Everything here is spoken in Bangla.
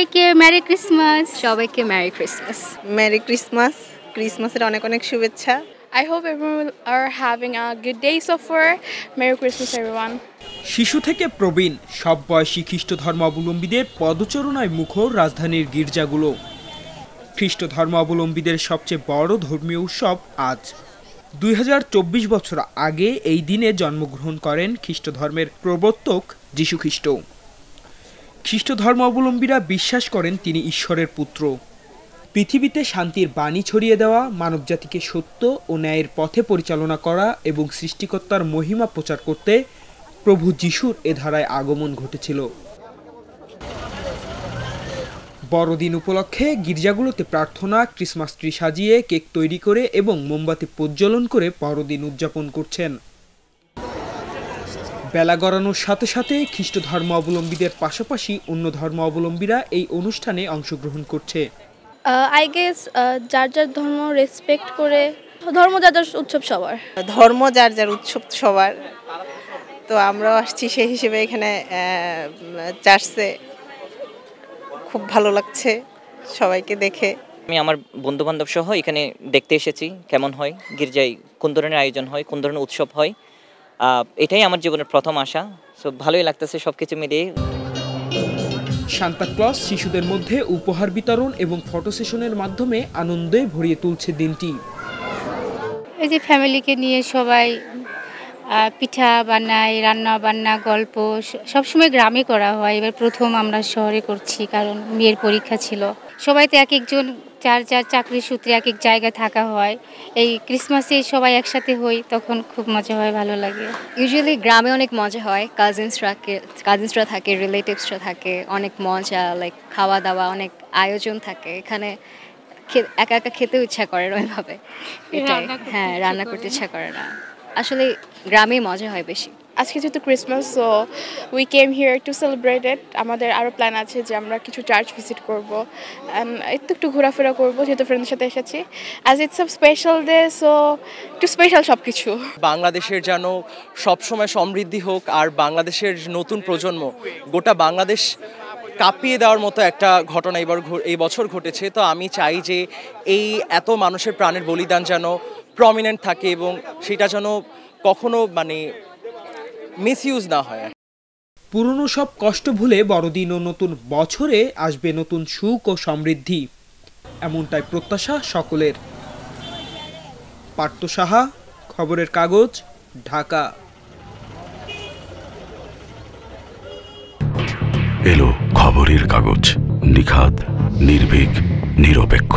সবাইকে মেরি ক্রিসমাস। সবাইকে মেরি ক্রিসমাস। Merry Christmas. ক্রিসমাসের অনেক অনেক শুভেচ্ছা। I hope everyone are having a good day so far. Merry Christmas everyone. শিশু থেকে প্রবীণ সব বয়সী খ্রিস্ট ধর্মাবলম্বীদের পদচারণায় মুখর রাজধানীর গির্জাগুলো। খ্রিস্ট ধর্মাবলম্বীদের সবচেয়ে বড় ধর্মীয় উৎসব আজ। 2024 বছর আগে এই দিনে জন্মগ্রহণ করেন খ্রিস্ট ধর্মের প্রবর্তক যীশু খ্রিস্ট। খ্রিস্ট ধর্মাবলম্বীরা বিশ্বাস করেন তিনি ঈশ্বরের পুত্র। পৃথিবীতে শান্তির বাণী ছড়িয়ে দেওয়া, মানবজাতিকে সত্য ও ন্যায়ের পথে পরিচালনা করা এবং সৃষ্টিকর্তার মহিমা প্রচার করতে প্রভু যিশুর এ ধারায় আগমন ঘটেছিল। বড়দিন উপলক্ষে গির্জাগুলোতে প্রার্থনা, ক্রিসমাস ট্রি সাজিয়ে কেক তৈরি করে এবং মোমবাতি প্রজ্বলন করে বড়দিন উদযাপন করছেন। বেলা গড়ানোর সাথে সাথে খ্রিস্ট ধর্মাবলম্বীদের পাশাপাশি অন্য ধর্মাবলম্বীরা এই অনুষ্ঠানে অংশগ্রহণ করছে। I guess যার যার ধর্ম রেসপেক্ট করে, ধর্ম যার যার উৎসব সবার। ধর্ম যার যার উৎসব সবার। তো আমরাও আসছি সেই হিসেবে এখানে চার্চে। খুব ভালো লাগছে সবাইকে দেখে। আমি আমার বন্ধুবান্ধব সহ এখানে দেখতে এসেছি কেমন হয় গির্জায়, কোন ধরনের আয়োজন হয়, কোন ধরনের উৎসব হয়। এটাই আমার জীবনের প্রথম আসা, সো ভালোই লাগতেছে সবকিছু মিলিয়ে। সান্তা ক্লজ শিশুদের মধ্যে উপহার বিতরণ এবং ফটো সেশনের মাধ্যমে আনন্দে ভরিয়ে তুলছে দিনটি। এই যে ফ্যামিলিকে নিয়ে সবাই পিঠা বানায়, রান্না বান্না, গল্প সবসময় গ্রামে করা হয়। এবার প্রথম আমরা শহরে করছি কারণ মেয়ের পরীক্ষা ছিল। সবাই তো এক একজন যার যার চাকরির সূত্রে এক এক জায়গায় থাকা হয়। এই ক্রিসমাসে সবাই একসাথে হই, তখন খুব মজা হয়, ভালো লাগে। ইউজুয়ালি গ্রামে অনেক মজা হয়, কাজিনসরা থাকে, রিলেটিভসরা থাকে, অনেক মজা, লাইক খাওয়া দাওয়া, অনেক আয়োজন থাকে। এখানে একা একা খেতেও ইচ্ছা করে ওইভাবে, এটাই। হ্যাঁ, রান্না করতে ইচ্ছা করে না। আসলে গ্রামেই মজা হয় বেশি। আজকে যেহেতু Christmas, so we came here to celebrate ইট। আমাদের আরও প্ল্যান আছে যে আমরা কিছু চার্চ ভিজিট করব, একটু ঘোরাফেরা করবো, যেহেতু ফ্রেন্ডের সাথে এসেছি। As it's a special day, so একটু স্পেশাল সব কিছু। বাংলাদেশের যেন সবসময় সমৃদ্ধি হোক, আর বাংলাদেশের নতুন প্রজন্ম গোটা বাংলাদেশ কাঁপিয়ে দেওয়ার মতো একটা ঘটনা এই বছর ঘটেছে। তো আমি চাই যে এই এত মানুষের প্রাণের বলিদান যেন প্রমিনেন্ট থাকে এবং সেটা যেন কখনো মিসইউজ না হয়। পুরনো সব কষ্ট ভুলে বড়দিন ও নতুন বছরে আসবে নতুন সুখ ও সমৃদ্ধি, এমনটাই প্রত্যাশা সকলের। পার্থ সাহা, খবরের কাগজ, ঢাকা। এলো খবরের কাগজ, নিখাত, নির্ভীক, নিরপেক্ষ।